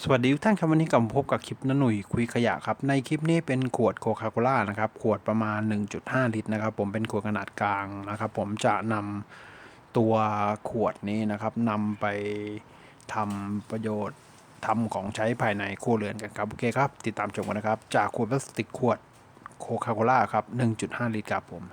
สวัสดีทุกท่านครับวันนี้กลับมาพบกับคลิปน้าหนุ่ยคุยขยะครับในคลิปนี้เป็นขวดโคคาโคล่านะครับขวดประมาณ 1.5 ลิตรนะครับผมเป็นขวดขนาดกลางนะครับผมจะนำตัวขวดนี้นะครับนำไปทำประโยชน์ทำของใช้ภายในครัวเรือนกันครับโอเคครับติดตามชมกันนะครับจากขวดพลาสติกขวดโคคาโคล่าครับ 1.5 ลิตรครับผม